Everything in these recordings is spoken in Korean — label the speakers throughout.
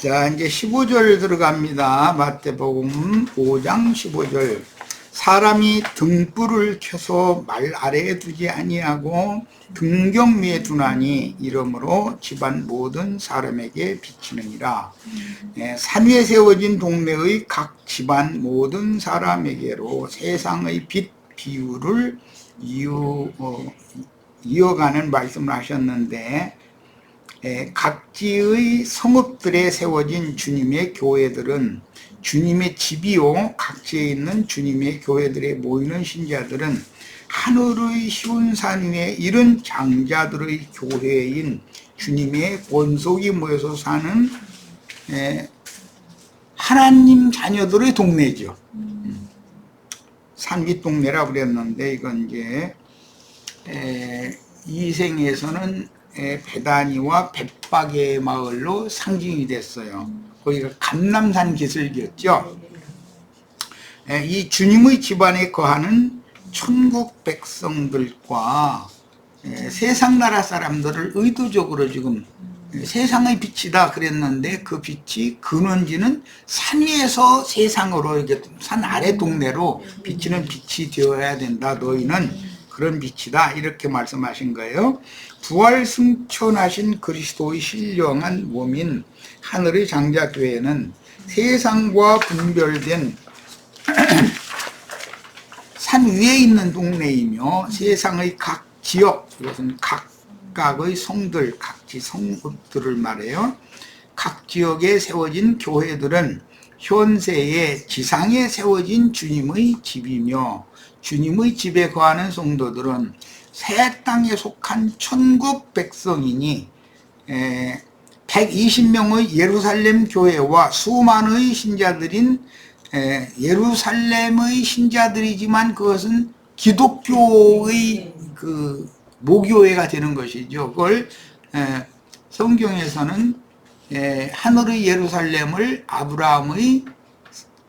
Speaker 1: 자, 이제 15절 들어갑니다. 마태복음 5장 15절. 사람이 등불을 켜서 말 아래에 두지 아니하고 등경 위에 두나니 이러므로 집안 모든 사람에게 비치느니라. 산 위에 세워진 동네의 각 집안 모든 사람에게로 세상의 빛 비유를 이어가는 말씀을 하셨는데, 각지의 성읍들에 세워진 주님의 교회들은 주님의 집이요, 각지에 있는 주님의 교회들에 모이는 신자들은 하늘의 쉬운 산 위에 이른 장자들의 교회인 주님의 권속이 모여서 사는 하나님 자녀들의 동네죠. 산밑 동네라고 그랬는데, 이건 이제 이 생에서는 베다니와 벳박의 마을로 상징이 됐어요. 거기가 감람산 기슭이었죠. 이 주님의 집안에 거하는 천국 백성들과 세상 나라 사람들을 의도적으로 지금 세상의 빛이다 그랬는데, 그 빛이 근원지는 산 위에서 세상으로, 이게 산 아래 동네로 비치는 빛이 되어야 된다. 너희는 그런 빛이다, 이렇게 말씀하신 거예요. 부활 승천하신 그리스도의 신령한 몸인 하늘의 장자교회는 세상과 분별된 산 위에 있는 동네이며, 세상의 각 지역, 이것은 각각의 성들, 각지 성읍들을 말해요. 각 지역에 세워진 교회들은 현세에 지상에 세워진 주님의 집이며, 주님의 집에 거하는 성도들은 새 땅에 속한 천국 백성이니, 120명의 예루살렘 교회와 수많은 신자들인 예루살렘의 신자들이지만, 그것은 기독교의 그 모교회가 되는 것이죠. 그걸 성경에서는 하늘의 예루살렘을 아브라함의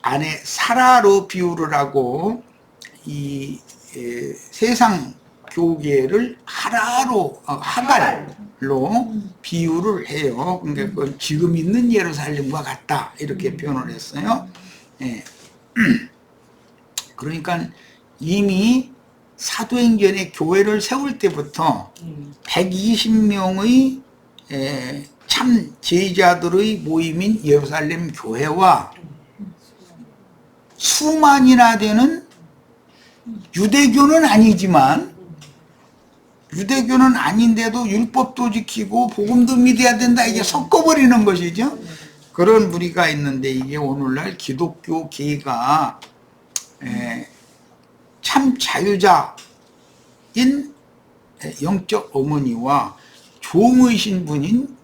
Speaker 1: 아내 사라로 비유를 하고, 이 세상 교계를 하갈로 비유를 해요. 그러니까 그건 지금 있는 예루살렘과 같다, 이렇게 표현을 했어요. 그러니까 이미 사도행전에 교회를 세울 때부터 120명의 참 제자들의 모임인 예루살렘 교회와 수만이나 되는 유대교는 아닌데도 율법도 지키고 복음도 믿어야 된다, 이게 섞어버리는 것이죠. 그런 무리가 있는데, 이게 오늘날 기독교계가 참 자유자인 영적 어머니와 종의 신분인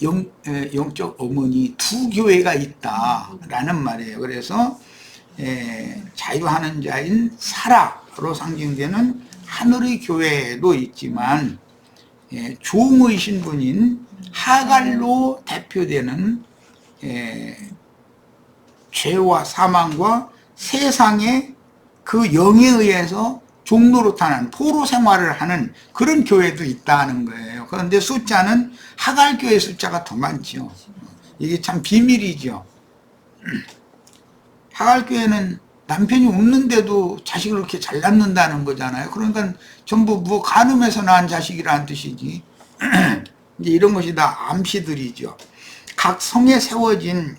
Speaker 1: 영적 어머니 두 교회가 있다라는 말이에요. 그래서 자유하는 자인 사라로 상징되는 하늘의 교회도 있지만, 종의 신분인 하갈로 대표되는 죄와 사망과 세상의 그 영에 의해서 종노릇하는 포로 생활을 하는 그런 교회도 있다는 거예요. 그런데 숫자는 하갈교회 숫자가 더 많죠. 이게 참 비밀이죠. 하갈교회는 남편이 없는데도 자식을 그렇게 잘 낳는다는 거잖아요. 그러니까 전부 뭐 간음에서 낳은 자식이라는 뜻이지. 이제 이런 것이 다 암시들이죠. 각 성에 세워진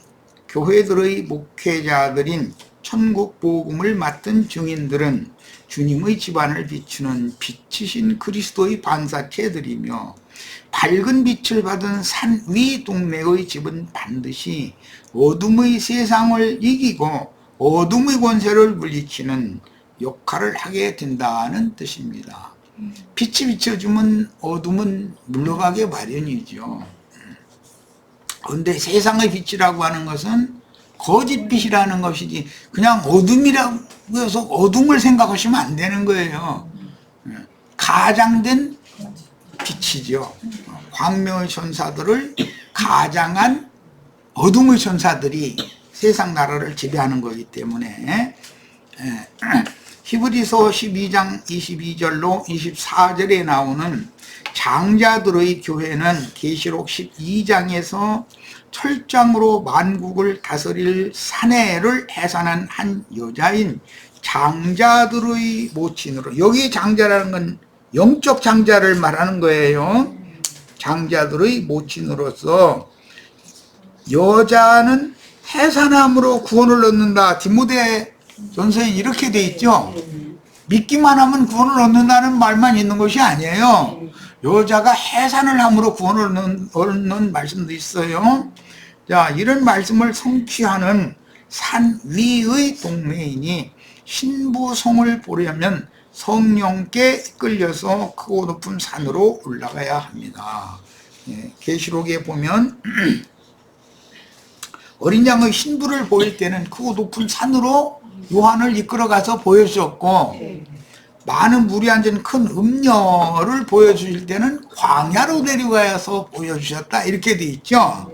Speaker 1: 교회들의 목회자들인 천국 복음을 맡은 증인들은 주님의 집안을 비추는 빛이신 그리스도의 반사체들이며, 밝은 빛을 받은 산 위 동네의 집은 반드시 어둠의 세상을 이기고 어둠의 권세를 물리치는 역할을 하게 된다는 뜻입니다. 빛이 비춰주면 어둠은 물러가게 마련이죠. 그런데 세상의 빛이라고 하는 것은 거짓빛이라는 것이지, 그냥 어둠이라고 해서 어둠을 생각하시면 안 되는 거예요. 가장된 빛이죠. 광명의 천사들을 가장한 어둠의 천사들이 세상 나라를 지배하는 거기 때문에, 히브리서 12장 22절로 24절에 나오는 장자들의 교회는 계시록 12장에서 철장으로 만국을 다스릴 사내를 해산한 한 여자인 장자들의 모친으로, 여기 장자라는 건 영적 장자를 말하는 거예요. 장자들의 모친으로서 여자는 해산함으로 구원을 얻는다. 디모데 전서에 이렇게 돼 있죠. 믿기만 하면 구원을 얻는다는 말만 있는 것이 아니에요. 여자가 해산을 함으로 구원을 얻는 말씀도 있어요. 자, 이런 말씀을 성취하는 산 위의 동매인이 신부성을 보려면 성령께 이끌려서 크고 높은 산으로 올라가야 합니다. 계시록에 보면 어린 양의 신부를 보일 때는 크고 높은 산으로 요한을 이끌어가서 보여주셨고, 많은 물이 앉은 큰 음녀를 보여주실 때는 광야로 내려가서 보여주셨다, 이렇게 돼 있죠.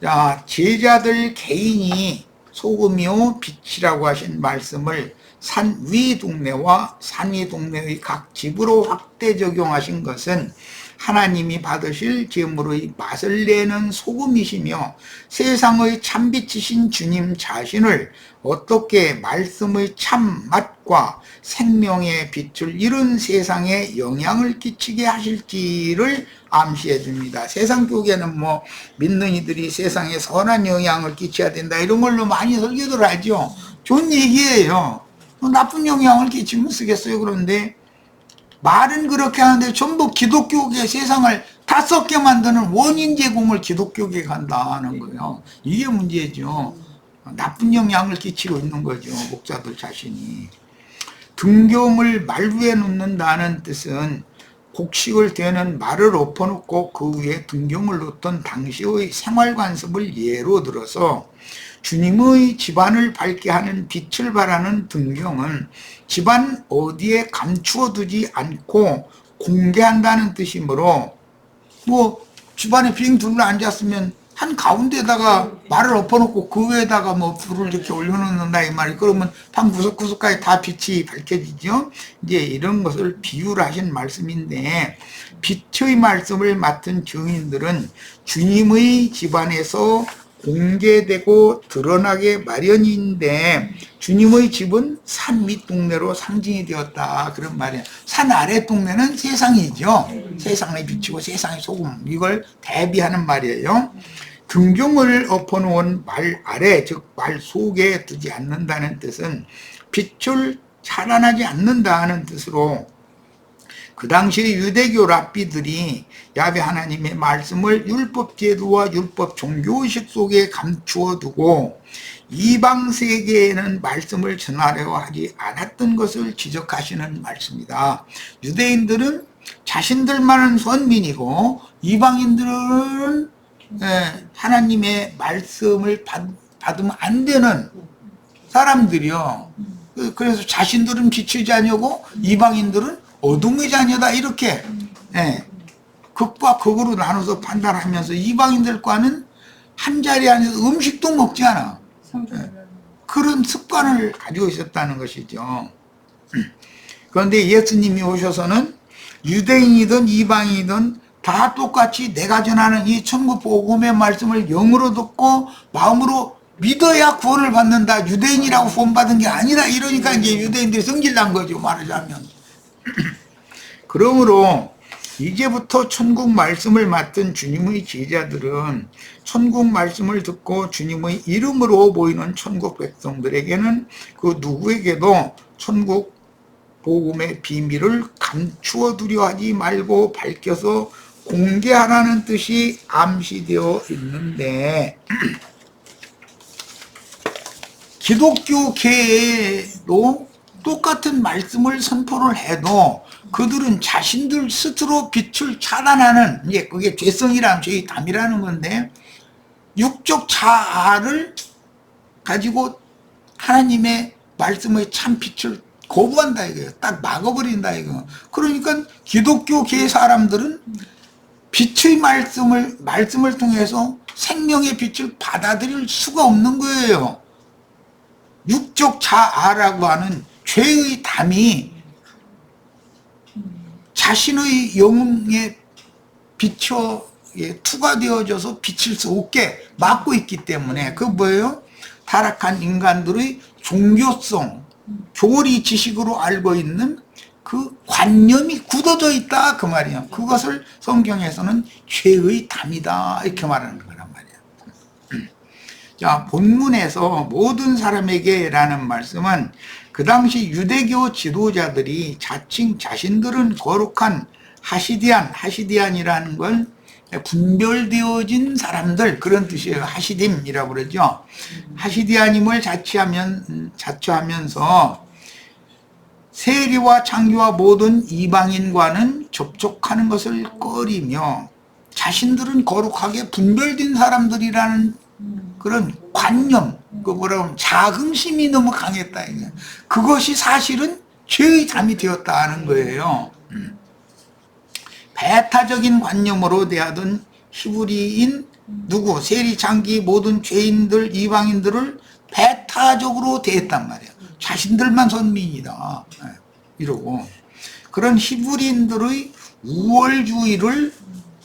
Speaker 1: 자, 제자들 개인이 소금이요 빛이라고 하신 말씀을 산 위 동네와 산 위 동네의 각 집으로 확대 적용하신 것은 하나님이 받으실 제물의 맛을 내는 소금이시며 세상의 참빛이신 주님 자신을 어떻게 말씀의 참맛과 생명의 빛을 이룬 세상에 영향을 끼치게 하실지를 암시해 줍니다. 세상 쪽에는 뭐 믿는 이들이 세상에 선한 영향을 끼쳐야 된다, 이런 걸로 많이 설교를 하죠. 좋은 얘기예요. 나쁜 영향을 끼치면 쓰겠어요. 그런데 말은 그렇게 하는데 전부 기독교계 세상을 다 썩게 만드는 원인 제공을 기독교계에 간다는 거예요. 이게 문제죠. 나쁜 영향을 끼치고 있는 거죠, 목사들 자신이. 등경을 말 위에 놓는다는 뜻은 곡식을 되는 말을 엎어놓고 그 위에 등경을 놓던 당시의 생활관습을 예로 들어서 주님의 집안을 밝게 하는 빛을 발하는 등경은 집안 어디에 감추어 두지 않고 공개한다는 뜻이므로, 뭐 집안에 빙 둘러 앉았으면 한 가운데다가 말을 엎어놓고 그 위에다가 뭐 불을 이렇게 올려놓는다 이 말이, 그러면 방 구석구석까지 다 빛이 밝혀지죠. 이제 이런 것을 비유를 하신 말씀인데, 빛의 말씀을 맡은 증인들은 주님의 집안에서 공개되고 드러나게 마련인데, 주님의 집은 산 밑 동네로 상징이 되었다, 그런 말이에요. 산 아래 동네는 세상이죠. 세상의 빛이고 세상의 소금, 이걸 대비하는 말이에요. 등경을 엎어놓은 말 아래, 즉 말 속에 두지 않는다는 뜻은 빛을 차단하지 않는다는 뜻으로, 그 당시 유대교 랍비들이 야훼 하나님의 말씀을 율법 제도와 율법 종교의식 속에 감추어 두고 이방 세계에는 말씀을 전하려고 하지 않았던 것을 지적하시는 말씀이다. 유대인들은 자신들만은 선민이고 이방인들은 하나님의 말씀을 받으면 안 되는 사람들이요. 그래서 자신들은 빛의 자녀고 이방인들은 어둠의 자녀다, 이렇게 극과 극으로 나눠서 판단하면서 이방인들과는 한자리 안에서 음식도 먹지 않아. 그런 습관을 가지고 있었다는 것이죠. 그런데 예수님이 오셔서는 유대인이든 이방인이든 다 똑같이 내가 전하는 이 천국 복음의 말씀을 영으로 듣고 마음으로 믿어야 구원을 받는다, 유대인이라고 구원받은 게 아니라, 이러니까 이제 유대인들이 성질난 거죠, 말하자면. 그러므로 이제부터 천국 말씀을 맡은 주님의 제자들은 천국 말씀을 듣고 주님의 이름으로 모이는 천국 백성들에게는 그 누구에게도 천국 복음의 비밀을 감추어 두려 하지 말고 밝혀서 공개하라는 뜻이 암시되어 있는데, 기독교계에도 똑같은 말씀을 선포를 해도 그들은 자신들 스스로 빛을 차단하는, 이제 그게 죄성이라면 죄의 담이라는 건데, 육적 자아를 가지고 하나님의 말씀의 참 빛을 거부한다 이거예요. 딱 막아버린다 이거. 그러니까 기독교계 사람들은 빛의 말씀을 통해서 생명의 빛을 받아들일 수가 없는 거예요. 육적 자아라고 하는 죄의 담이 자신의 영에 비춰 투과되어져서 비칠 수 없게 막고 있기 때문에 그 뭐예요? 타락한 인간들의 종교성, 교리 지식으로 알고 있는 그 관념이 굳어져 있다 그 말이에요. 그것을 성경에서는 죄의 담이다 이렇게 말하는 거란 말이에요. 자, 본문에서 모든 사람에게 라는 말씀은 그 당시 유대교 지도자들이 자칭 자신들은 거룩한 하시디안이라는 건 분별되어진 사람들 그런 뜻이에요. 하시딤이라고 그러죠. 하시디아님을 자처하면서 세리와 창기와 모든 이방인과는 접촉하는 것을 꺼리며 자신들은 거룩하게 분별된 사람들이라는 그런 관념, 그 뭐라고 하면 자긍심이 너무 강했다. 이게. 그것이 사실은 죄의 담이 되었다 하는 거예요. 배타적인 관념으로 대하던 히브리인 누구 세리 장기 모든 죄인들 이방인들을 배타적으로 대했단 말이에요. 자신들만 선민이다 이러고 그런 히브리인들의 우월주의를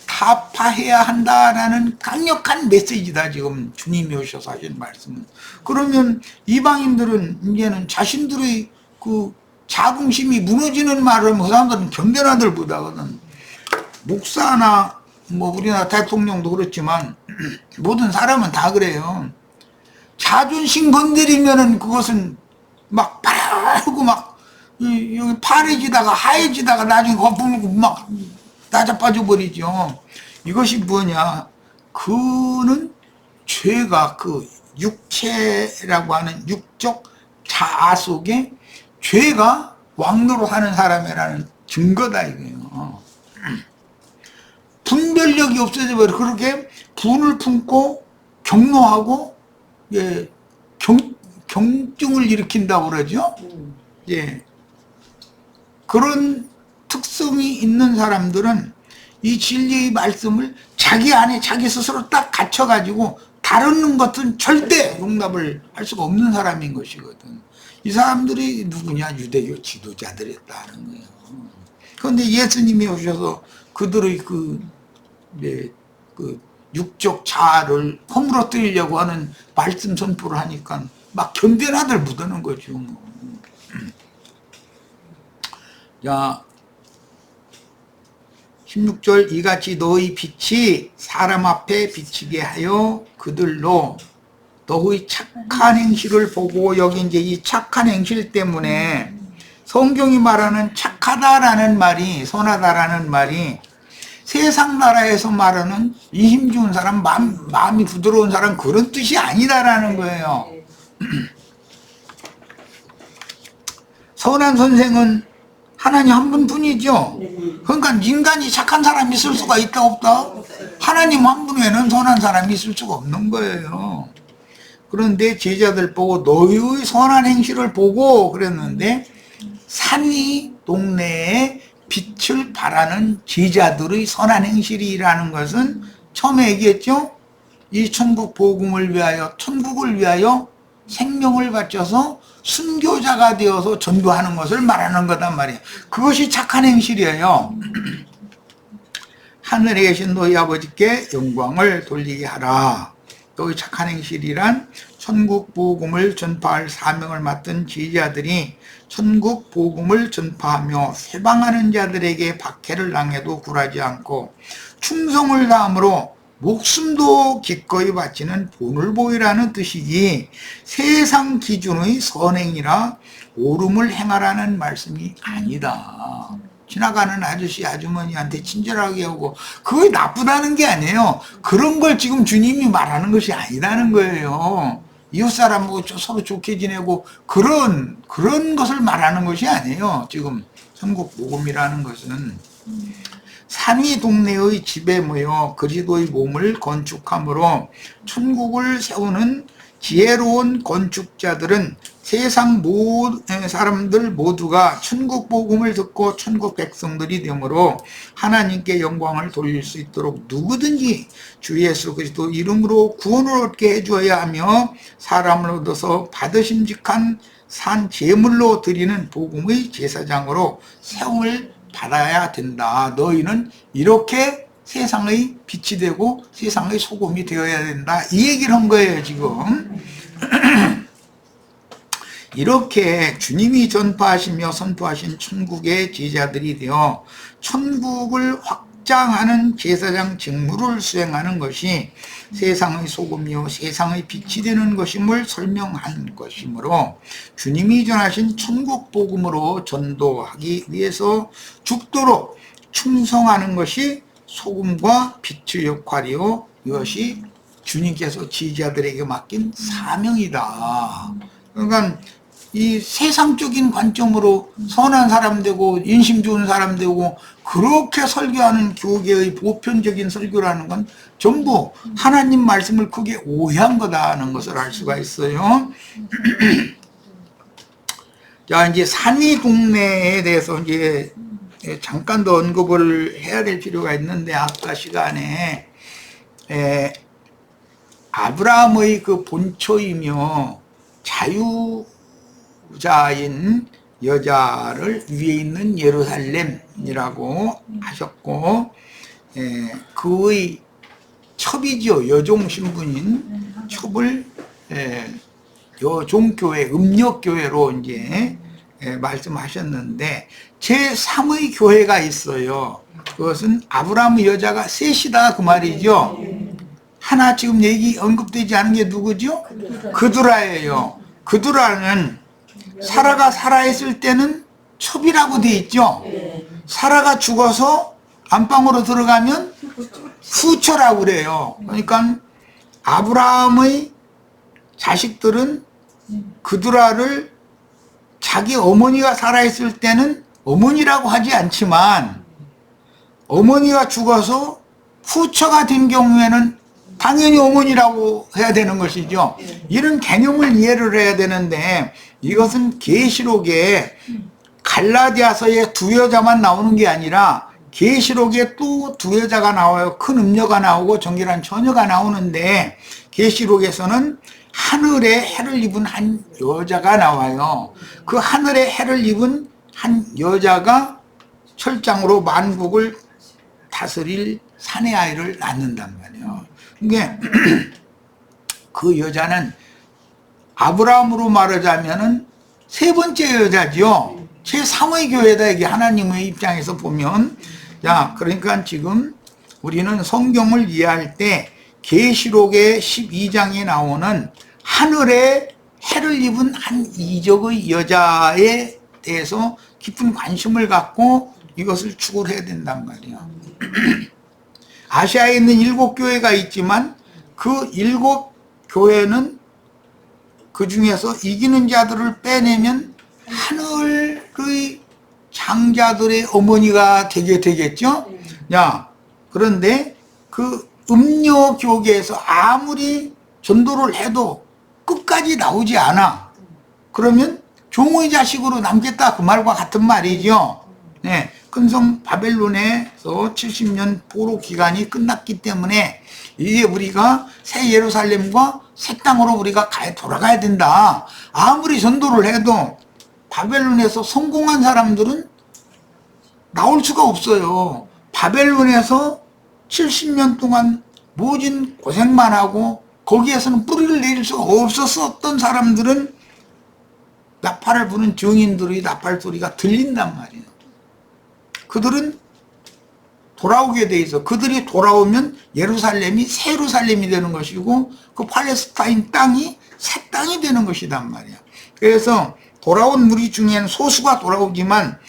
Speaker 1: 타파해야 한다라는 강력한 메시지다 지금 주님이 오셔서 하신 말씀은. 그러면 이방인들은 이제는 자신들의 그 자긍심이 무너지는 말을 그 사람들은 견뎌나들 못하거든. 목사나 뭐 우리나라 대통령도 그렇지만 모든 사람은 다 그래요. 자존심 건드리면은 그것은 막 바르고 막 여기 파래지다가 하얘지다가 나중에 거품이고 막 나자빠져 버리죠. 이것이 뭐냐? 그는 죄가 그 육체라고 하는 육적 자아 속에 죄가 왕노릇하는 사람이라는 증거다 이거예요. 분별력이 없어져 버려. 그렇게 분을 품고 경노하고 경증을 일으킨다고 그러죠. 예. 그런 특성이 있는 사람들은 이 진리의 말씀을 자기 안에 자기 스스로 딱 갇혀가지고 다루는 것은 절대 용납을 할 수가 없는 사람인 것이거든. 이 사람들이 누구냐? 유대교 지도자들이었다는 거예요. 그런데 예수님이 오셔서 그들의 그 육적 자아를 허물어뜨리려고 하는 말씀 선포를 하니까 막 견뎌나들 묻어는 거죠. 자, 16절 이같이 너희 빛이 사람 앞에 비치게 하여 그들로 너희 착한 행실을 보고 여기 이제 이 착한 행실 때문에 성경이 말하는 착하다라는 말이 선하다라는 말이 세상 나라에서 말하는 이 힘 좋은 사람 마음이 부드러운 사람 그런 뜻이 아니다라는 거예요. 선한 선생은 하나님 한 분뿐이죠. 그러니까 인간이 착한 사람이 있을 수가 있다 없다? 하나님 한 분 외에는 선한 사람이 있을 수가 없는 거예요. 그런데 제자들 보고 너희의 선한 행실을 보고 그랬는데 산이 동네에 빛을 발하는 제자들의 선한 행실이라는 것은 처음에 얘기했죠. 이 천국 복음을 위하여 천국을 위하여 생명을 바쳐서 순교자가 되어서 전도하는 것을 말하는 거단 말이에요. 그것이 착한 행실이에요. 하늘에 계신 너희 아버지께 영광을 돌리게 하라. 너희 착한 행실이란 천국 복음을 전파할 사명을 맡은 제자들이 천국 복음을 전파하며 회방하는 자들에게 박해를 당해도 굴하지 않고 충성을 다함으로 목숨도 기꺼이 바치는 본을 보이라는 뜻이지 세상 기준의 선행이라 옳음을 행하라는 말씀이 아니다. 지나가는 아저씨 아주머니한테 친절하게 하고 그게 나쁘다는 게 아니에요. 그런 걸 지금 주님이 말하는 것이 아니라는 거예요. 이웃사람하고 서로 좋게 지내고 그런 것을 말하는 것이 아니에요. 지금 천국 복음이라는 것은 산이 동네의 집에 모여 그리스도의 몸을 건축함으로 천국을 세우는 지혜로운 건축자들은 세상 모든 사람들 모두가 천국 복음을 듣고 천국 백성들이 되므로 하나님께 영광을 돌릴 수 있도록 누구든지 주 예수 그리스도 이름으로 구원을 얻게 해주어야 하며 사람을 얻어서 받으심직한 산 제물로 드리는 복음의 제사장으로 세움을 받아야 된다. 너희는 이렇게 세상의 빛이 되고 세상의 소금이 되어야 된다. 이 얘기를 한 거예요, 지금. 이렇게 주님이 전파하시며 선포하신 천국의 제자들이 되어 천국을 확장하는 제사장 직무를 수행하는 것이 세상의 소금이요 세상의 빛이 되는 것임을 설명한 것이므로 주님이 전하신 천국 복음으로 전도하기 위해서 죽도록 충성하는 것이 소금과 빛의 역할이요 이것이 주님께서 제자들에게 맡긴 사명이다. 그러니까 이 세상적인 관점으로 선한 사람 되고 인심 좋은 사람 되고 그렇게 설교하는 교계의 보편적인 설교라는 건 전부 하나님 말씀을 크게 오해한 거다는 것을 알 수가 있어요. 자, 이제 산위 동네에 대해서 이제 잠깐 더 언급을 해야 될 필요가 있는데 아까 시간에 아브라함의 그 본처이며 자유자인 여자를 위에 있는 예루살렘이라고 하셨고 그의 첩이죠. 여종 신분인 첩을 여종교회, 음력교회로 이제 말씀하셨는데 제3의 교회가 있어요. 그것은 아브라함의 여자가 셋이다 그 말이죠. 하나 지금 얘기 언급되지 않은 게 누구죠? 그두라예요. 그두라는 사라가 살아있을 때는 첩이라고 돼 있죠. 사라가 죽어서 안방으로 들어가면 후처라고 그래요. 그러니까 아브라함의 자식들은 그두라를 자기 어머니가 살아있을 때는 어머니라고 하지 않지만 어머니가 죽어서 후처가 된 경우에는 당연히 어머니라고 해야 되는 것이죠. 이런 개념을 이해를 해야 되는데 이것은 계시록에 갈라디아서에 두 여자만 나오는 게 아니라 계시록에 또 두 여자가 나와요. 큰 음녀가 나오고 정결한 처녀가 나오는데 계시록에서는 하늘에 해를 입은 한 여자가 나와요. 그 하늘에 해를 입은 한 여자가 철장으로 만국을 다스릴 사내 아이를 낳는단 말이에요. 이게 그 여자는 아브라함으로 말하자면은 세 번째 여자죠. 제3의 교회다. 이게 하나님의 입장에서 보면. 자, 그러니까 지금 우리는 성경을 이해할 때 계시록의 12장에 나오는 하늘에 해를 입은 한 이적의 여자에 대해서 깊은 관심을 갖고 이것을 추구해야 된단 말이에요. 아시아에 있는 7교회가 있지만 그 7교회는 그 중에서 이기는 자들을 빼내면 하늘의 장자들의 어머니가 되겠죠? 야, 그런데 그 음료 교계에서 아무리 전도를 해도 끝까지 나오지 않아. 그러면 종의 자식으로 남겠다 그 말과 같은 말이죠. 네, 큰성 바벨론에서 70년 포로 기간이 끝났기 때문에 이제 우리가 새 예루살렘과 새 땅으로 우리가 돌아가야 된다. 아무리 전도를 해도 바벨론에서 성공한 사람들은 나올 수가 없어요. 바벨론에서 70년 동안 모진 고생만 하고 거기에서는 뿌리를 내릴 수가 없었던 사람들은 나팔을 부는 증인들의 나팔 소리가 들린단 말이에요. 그들은 돌아오게 돼 있어. 그들이 돌아오면 예루살렘이 새 예루살렘이 되는 것이고 그 팔레스타인 땅이 새 땅이 되는 것이단 말이야. 그래서 돌아온 무리 중에는 소수가 돌아오지만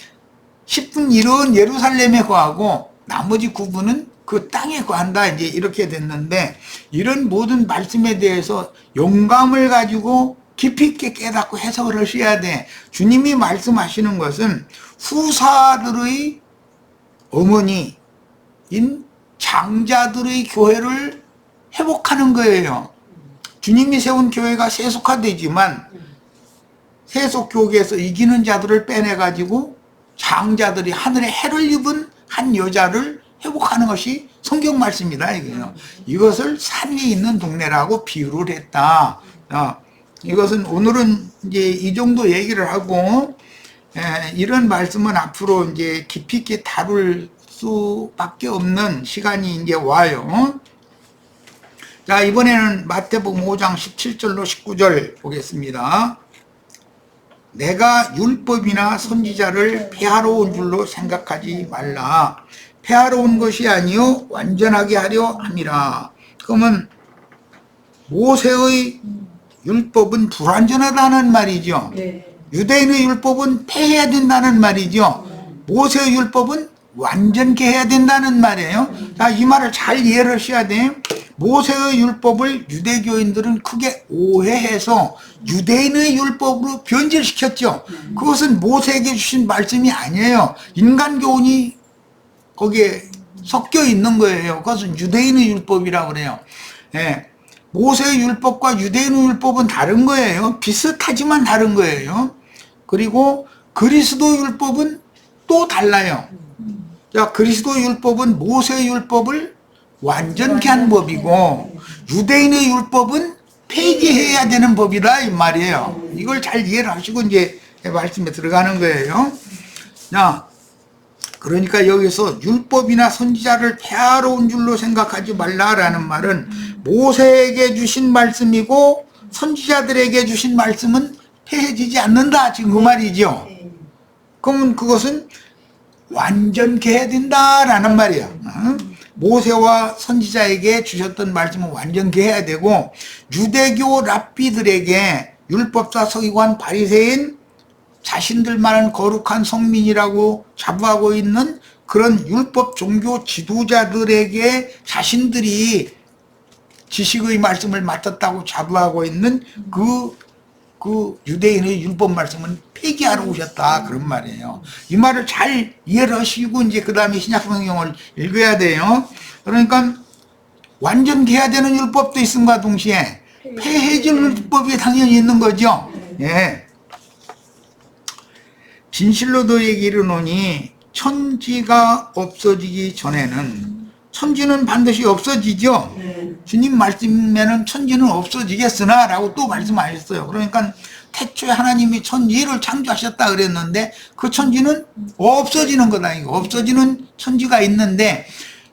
Speaker 1: 10분 1은 예루살렘에 거하고 나머지 9분은 그 땅에 거한다. 이제 이렇게 됐는데 이런 모든 말씀에 대해서 영감을 가지고 깊이 있게 깨닫고 해석을 하셔야 돼. 주님이 말씀하시는 것은 후사들의 어머니인 장자들의 교회를 회복하는 거예요. 주님이 세운 교회가 세속화되지만 세속교계에서 이기는 자들을 빼내가지고 장자들이 하늘에 해를 입은 한 여자를 회복하는 것이 성경 말씀이다. 이게요. 이것을 산에 있는 동네라고 비유를 했다. 이것은 오늘은 이제 이 정도 얘기를 하고 이런 말씀은 앞으로 이제 깊이 있게 다룰 수밖에 없는 시간이 이제 와요. 자, 이번에는 마태복음 5장 17절로 19절 보겠습니다. 내가 율법이나 선지자를 폐하러 온 줄로 생각하지 말라. 폐하러 온 것이 아니요 완전하게 하려 함이라. 그러면 모세의 율법은 불완전하다는 말이죠. 유대인의 율법은 폐해야 된다는 말이죠. 모세의 율법은 완전케 해야 된다는 말이에요. 자, 이 말을 잘 이해를 하셔야 돼요. 모세의 율법을 유대교인들은 크게 오해해서 유대인의 율법으로 변질시켰죠. 그것은 모세에게 주신 말씀이 아니에요. 인간 교훈이 거기에 섞여 있는 거예요. 그것은 유대인의 율법이라고 그래요. 예. 모세의 율법과 유대인의 율법은 다른 거예요. 비슷하지만 다른 거예요. 그리고 그리스도 율법은 또 달라요. 자, 그리스도 율법은 모세의 율법을 완전케 한 법이고 유대인의 율법은 폐기해야 되는 법이다 이 말이에요. 이걸 잘 이해를 하시고 이제 말씀에 들어가는 거예요. 자, 그러니까 여기서 율법이나 선지자를 폐하러 온 줄로 생각하지 말라라는 말은 모세에게 주신 말씀이고 선지자들에게 주신 말씀은 폐해지지 않는다 지금 그 말이죠. 그러면 그것은 완전케 해야 된다라는 말이야. 모세와 선지자에게 주셨던 말씀은 완전케 해야 되고 유대교 랍비들에게 율법사 서기관 바리새인 자신들만은 거룩한 성민이라고 자부하고 있는 그런 율법 종교 지도자들에게 자신들이 지식의 말씀을 맡았다고 자부하고 있는 그 유대인의 율법 말씀은 폐기하러 오셨다 그런 말이에요. 이 말을 잘 이해를 하시고 이제 그 다음에 신약 성경을 읽어야 돼요. 그러니까 완전케 해야 되는 율법도 있음과 동시에 폐해질 율법이 당연히 있는 거죠. 예. 진실로 너희에게 이르노니 천지가 없어지기 전에는 천지는 반드시 없어지죠. 주님 말씀에는 천지는 없어지겠으나 라고 또 말씀하셨어요. 그러니까 태초에 하나님이 천지를 창조하셨다 그랬는데 그 천지는 없어지는 거다. 없어지는 천지가 있는데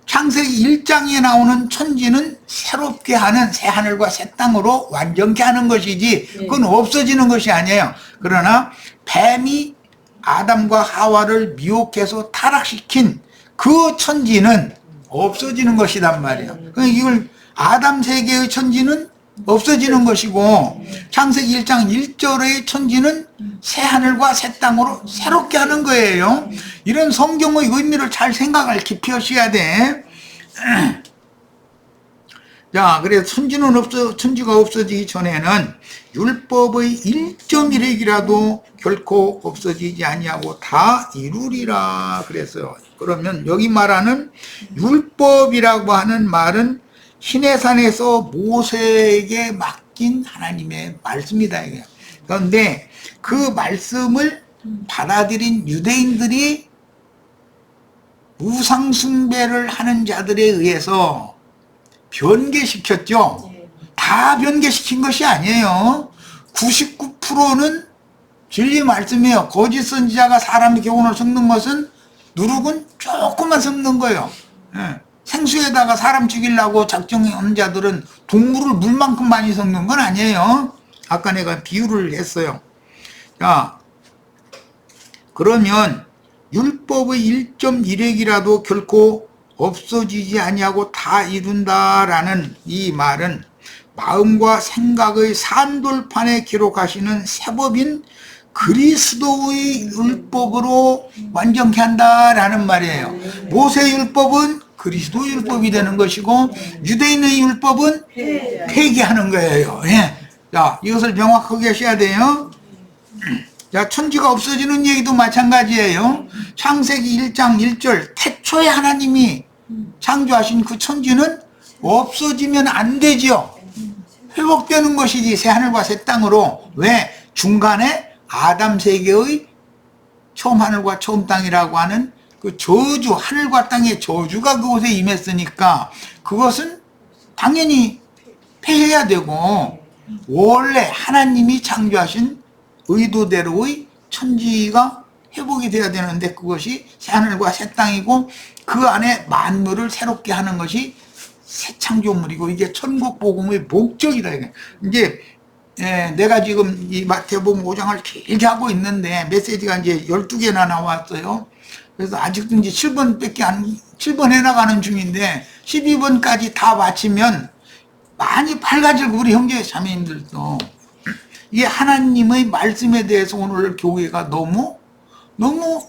Speaker 1: 창세기 1장에 나오는 천지는 새롭게 하는 새 하늘과 새 땅으로 완전케 하는 것이지 그건 없어지는 것이 아니에요. 그러나 뱀이 아담과 하와를 미혹해서 타락시킨 그 천지는 없어지는 것이란 말이에요. 그러니까 이걸 아담 세계의 천지는 없어지는 것이고 창세기 1장 1절의 천지는 새 하늘과 새 땅으로 새롭게 하는 거예요. 이런 성경의 의미를 잘 생각을 깊이 하셔야 돼. 자, 그래서 천지가 없어지기 전에는 율법의 1.1핵이라도 결코 없어지지 아니하고 다 이루리라 그랬어요. 그러면 여기 말하는 율법이라고 하는 말은 시내산에서 모세에게 맡긴 하나님의 말씀이다. 그런데 그 말씀을 받아들인 유대인들이 우상숭배를 하는 자들에 의해서 변개시켰죠. 다 변개시킨 것이 아니에요. 99%는 진리 말씀이에요. 거짓 선지자가 사람의 교훈을 섞는 것은 누룩은 조금만 섞는 거예요. 생수에다가 사람 죽이려고 작정한 자들은 동물을 물만큼 많이 섞는 건 아니에요. 아까 내가 비유를 했어요. 자, 그러면 율법의 1.1핵이라도 결코 없어지지 아니하고 다 이룬다라는 이 말은 마음과 생각의 산돌판에 기록하시는 새법인 그리스도의 율법으로 완전케 한다라는 말이에요. 모세의 율법은 그리스도 율법이 되는 것이고 유대인의 율법은 폐기하는 거예요. 예. 자, 이것을 명확하게 하셔야 돼요. 자, 천지가 없어지는 얘기도 마찬가지예요. 창세기 1장 1절 태초에 하나님이 창조하신 그 천지는 없어지면 안 되죠. 회복되는 것이지 새하늘과 새 땅으로. 왜? 중간에 아담 세계의 처음 하늘과 처음 땅이라고 하는 그 저주, 하늘과 땅의 저주가 그곳에 임했으니까 그것은 당연히 폐해야 되고 원래 하나님이 창조하신 의도대로의 천지가 회복이 돼야 되는데 그것이 새하늘과 새 땅이고 그 안에 만물을 새롭게 하는 것이 새 창조물이고 이게 천국 복음의 목적이다. 이제 내가 지금 이 마태복음 5장을 길게 하고 있는데 메시지가 이제 12개나 나왔어요. 그래서 아직도 이제 7번 해나가는 중인데 12번까지 다 마치면 많이 밝아질 우리 형제 자매님들도 이게 하나님의 말씀에 대해서 오늘 교회가 너무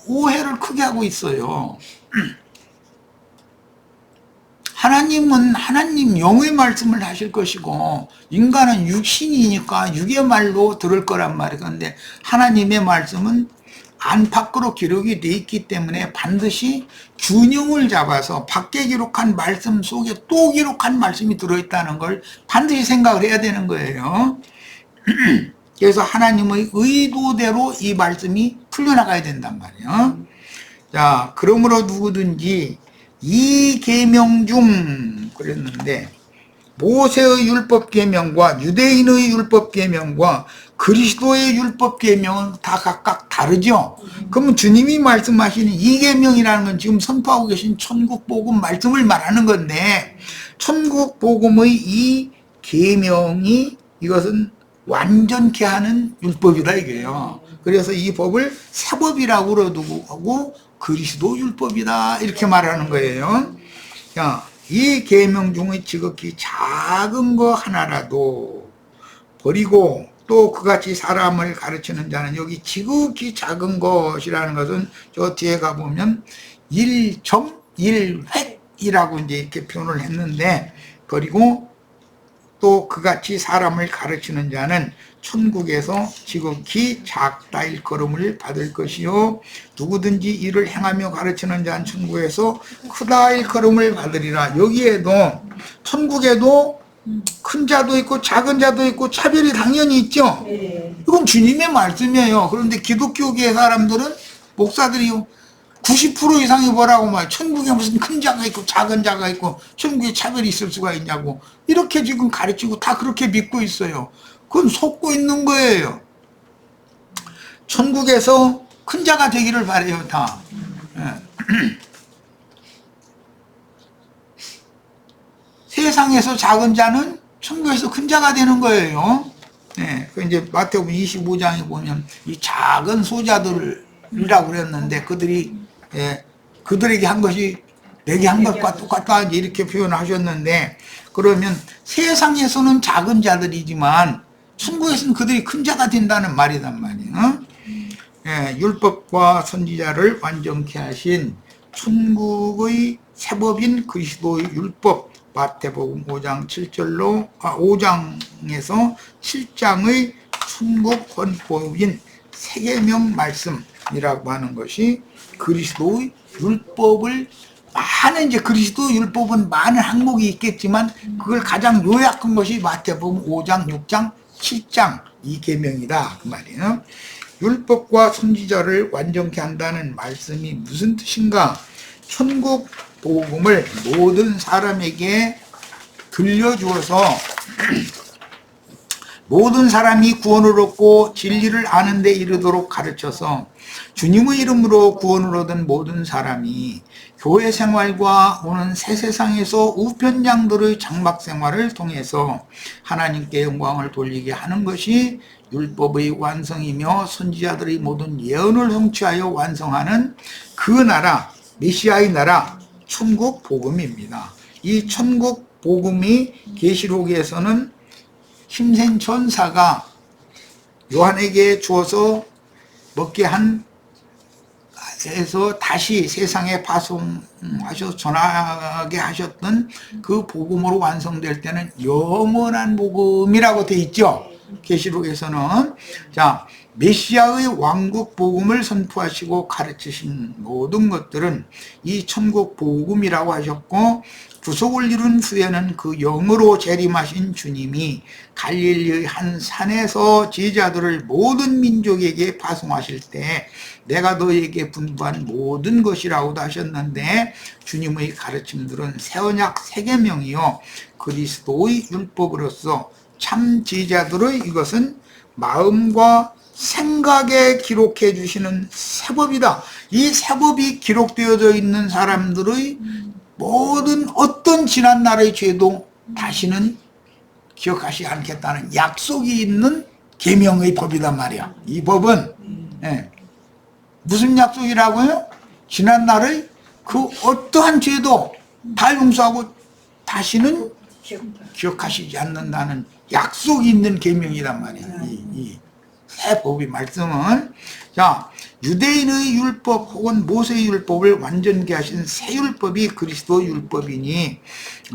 Speaker 1: 오해를 크게 하고 있어요. 하나님은 하나님 영의 말씀을 하실 것이고 인간은 육신이니까 육의 말로 들을 거란 말이에요. 그런데 하나님의 말씀은 안팎으로 기록이 돼 있기 때문에 반드시 균형을 잡아서 밖에 기록한 말씀 속에 또 기록한 말씀이 들어있다는 걸 반드시 생각을 해야 되는 거예요. 그래서 하나님의 의도대로 이 말씀이 풀려나가야 된단 말이에요. 자, 그러므로 누구든지 이 계명 중 그랬는데 모세의 율법 계명과 유대인의 율법 계명과 그리스도의 율법 계명은 다 각각 다르죠. 그러면 주님이 말씀하시는 이 계명이라는 건 지금 선포하고 계신 천국 복음 말씀을 말하는 건데 천국 복음의 이 계명이 이것은 완전케 하는 율법이다 이게요. 그래서 이 법을 새법이라고 그러고 하고 그리스도 율법이다 이렇게 말하는 거예요. 자, 이 계명 중에 지극히 작은 거 하나라도 버리고 또 그같이 사람을 가르치는 자는 여기 지극히 작은 것이라는 것은 저 뒤에 가보면 1.1획이라고 이제 이렇게 표현을 했는데 버리고 또 그같이 사람을 가르치는 자는 천국에서 지극히 작다 일컬음을 받을 것이요 누구든지 이를 행하며 가르치는 자는 천국에서 크다 일컬음을 받으리라. 여기에도 천국에도 큰 자도 있고 작은 자도 있고 차별이 당연히 있죠. 이건 주님의 말씀이에요. 그런데 기독교계 사람들은 목사들이 90% 이상이 뭐라고 말해요. 천국에 무슨 큰 자가 있고 작은 자가 있고 천국에 차별이 있을 수가 있냐고 이렇게 지금 가르치고 다 그렇게 믿고 있어요. 그건 속고 있는 거예요. 천국에서 큰 자가 되기를 바래요 다. 세상에서 작은 자는 천국에서 큰 자가 되는 거예요. 그 이제 마태복음 25장에 보면 이 작은 소자들이라고 그랬는데 그들에게 한 것이 내게 한 것과 똑같다 이렇게 표현하셨는데 그러면 세상에서는 작은 자들이지만 천국에서는 그들이 큰 자가 된다는 말이란 말이에요. 율법과 선지자를 완전케 하신 천국의 새법인 그리스도의 율법 마태복음 5장 7절로 5장에서 7장의 천국 헌법인 세계명 말씀이라고 하는 것이 그리스도의 율법을 많은 이제 그리스도 율법은 많은 항목이 있겠지만 그걸 가장 요약한 것이 마태복음 5장, 6장, 7장 이 계명이다 그 말이에요. 율법과 선지자를 완전케 한다는 말씀이 무슨 뜻인가? 천국 복음을 모든 사람에게 들려주어서 모든 사람이 구원을 얻고 진리를 아는 데 이르도록 가르쳐서 주님의 이름으로 구원을 얻은 모든 사람이 교회 생활과 오는 새 세상에서 우편장들의 장막 생활을 통해서 하나님께 영광을 돌리게 하는 것이 율법의 완성이며 선지자들의 모든 예언을 성취하여 완성하는 그 나라, 메시아의 나라, 천국 복음입니다. 이 천국 복음이 계시록에서는 힘센 천사가 요한에게 주어서 먹게 해서 다시 세상에 파송하셔서 전하게 하셨던 그 복음으로 완성될 때는 영원한 복음이라고 돼 있죠. 계시록에서는 자 메시아의 왕국 복음을 선포하시고 가르치신 모든 것들은 이 천국 복음이라고 하셨고 구속을 이룬 후에는 그 영으로 재림하신 주님이 갈릴리의 한 산에서 제자들을 모든 민족에게 파송하실 때 내가 너에게 분부한 모든 것이라고도 하셨는데 주님의 가르침들은 새언약 세계명이요 그리스도의 율법으로서 참 제자들의 이것은 마음과 생각에 기록해 주시는 새법이다. 이 세법이 기록되어져 있는 사람들의 모든 어떤 지난날의 죄도 다시는 기억하지 않겠다는 약속이 있는 계명의 법이란 말이야. 이 법은 무슨 약속이라고요? 지난날의 그 어떠한 죄도 다 용서하고 다시는 기억하시지 않는다는 약속이 있는 계명이란 말이야. 이 새 법의 말씀은. 자, 유대인의 율법 혹은 모세의 율법을 완전케 하신 새 율법이 그리스도 율법이니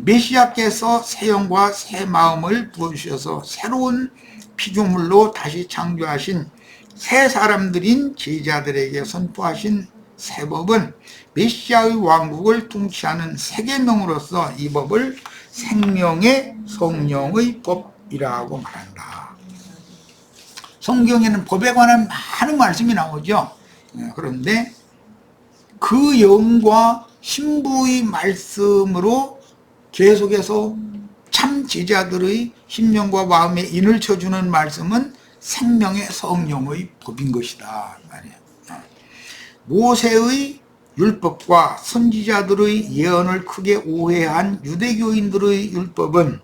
Speaker 1: 메시아께서 새 영과 새 마음을 부어주셔서 새로운 피조물로 다시 창조하신 새 사람들인 제자들에게 선포하신 새 법은 메시아의 왕국을 통치하는 새 계명으로서 이 법을 생명의 성령의 법이라고 말한다. 성경에는 법에 관한 많은 말씀이 나오죠. 그런데 그 영과 신부의 말씀으로 계속해서 참 제자들의 심령과 마음에 인을 쳐주는 말씀은 생명의 성령의 법인 것이다. 모세의 율법과 선지자들의 예언을 크게 오해한 유대교인들의 율법은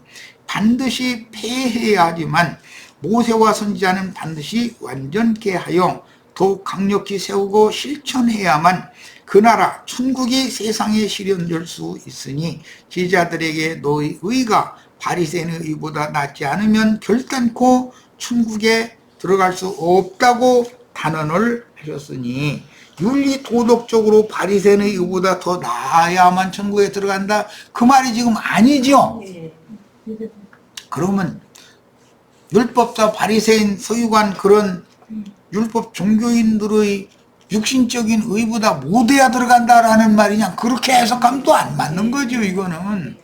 Speaker 1: 반드시 폐해야 하지만 모세와 선지자는 반드시 완전케 하여 더욱 강력히 세우고 실천해야만 그 나라 천국이 세상에 실현될 수 있으니 제자들에게 너희 의가 바리새인의 의보다 낫지 않으면 결단코 천국에 들어갈 수 없다고 단언을 하셨으니 윤리 도덕적으로 바리새인의 의보다 더 나아야만 천국에 들어간다, 그 말이 지금 아니죠. 그러면 율법자 바리새인 서기관 그런 율법 종교인들의 육신적인 의보다 못해야 들어간다라는 말이냐, 그렇게 해석하면 또 안 맞는 거죠. 이거는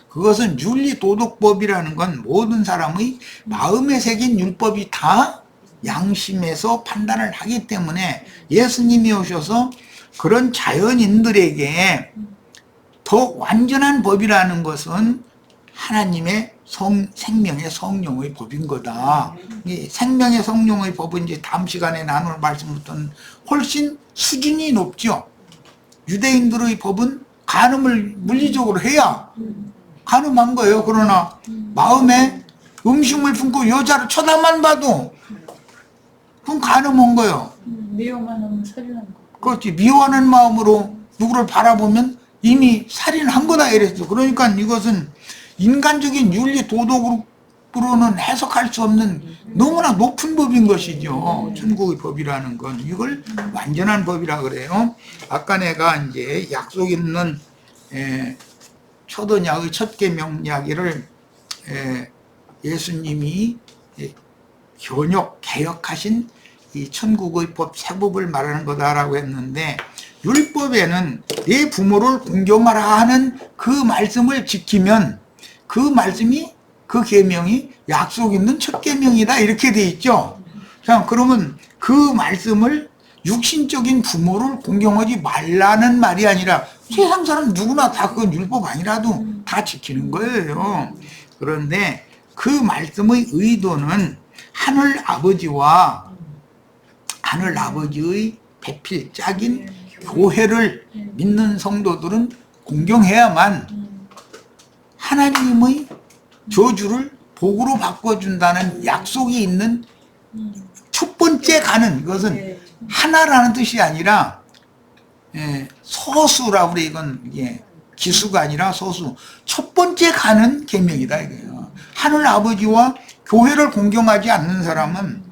Speaker 1: 그것은 윤리도덕법이라는 건 모든 사람의 마음에 새긴 율법이 다 양심에서 판단을 하기 때문에 예수님이 오셔서 그런 자연인들에게 더 완전한 법이라는 것은 하나님의 생명의 성령의 법인 거다. 이 생명의 성령의 법은 이제 다음 시간에 나눌 말씀부터는 훨씬 수준이 높죠. 유대인들의 법은 간음을 물리적으로 해야 간음한 거예요. 그러나 마음에 음식물 품고 여자를 쳐다만 봐도 그건 간음한 거예요.
Speaker 2: 미워만 하면 살인한 거.
Speaker 1: 그렇지. 미워하는 마음으로 누구를 바라보면 이미 살인한 거다 이랬어. 그러니까 이것은 인간적인 윤리 도덕으로는 해석할 수 없는 너무나 높은 법인 것이죠. 천국의 법이라는 건 이걸 완전한 법이라 그래요. 아까 내가 이제 약속 있는 첫 언약의 첫 계명 이야기를 예수님이 개혁하신 이 천국의 법 세법을 말하는 거다라고 했는데, 율법에는 내 부모를 공경하라 하는 그 말씀을 지키면 그 말씀이, 그 계명이 약속 있는 첫 계명이다 이렇게 돼 있죠. 자, 그러면 그 말씀을 육신적인 부모를 공경하지 말라는 말이 아니라 세상 사람 누구나 다 그건 율법 아니라도 다 지키는 거예요. 그런데 그 말씀의 의도는 하늘 아버지의 배필 짝인 교회를 믿는 성도들은 공경해야만 하나님의 저주를 복으로 바꿔준다는 약속이 있는 첫 번째 가는, 이것은 하나라는 뜻이 아니라 서수라고 그래. 이건 기수가 아니라 서수. 첫 번째 가는 계명이다 이거예요. 하늘 아버지와 교회를 공경하지 않는 사람은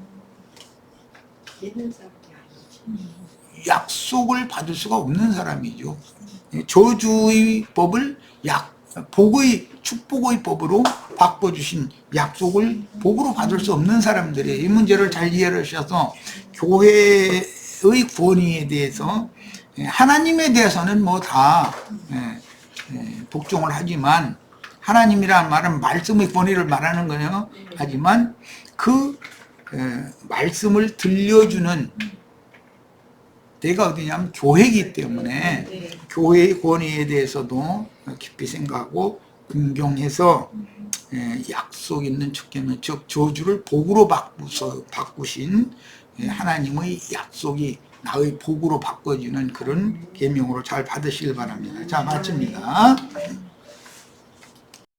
Speaker 1: 약속을 받을 수가 없는 사람이죠. 저주의 법을 축복의 법으로 바꿔주신 약속을 복으로 받을 수 없는 사람들이에요. 이 문제를 잘 이해를 하셔서 교회의 권위에 대해서, 하나님에 대해서는 뭐 다 복종을 하지만, 하나님이라는 말은 말씀의 권위를 말하는 거예요. 하지만 그 말씀을 들려주는 데가 어디냐면 교회이기 때문에 교회의 권위에 대해서도 깊이 생각하고 공경해서 약속 있는 첫 계명, 즉 저주를 복으로 바꾸신 하나님의 약속이 나의 복으로 바꿔지는 그런 계명으로 잘 받으시길 바랍니다. 자, 마칩니다.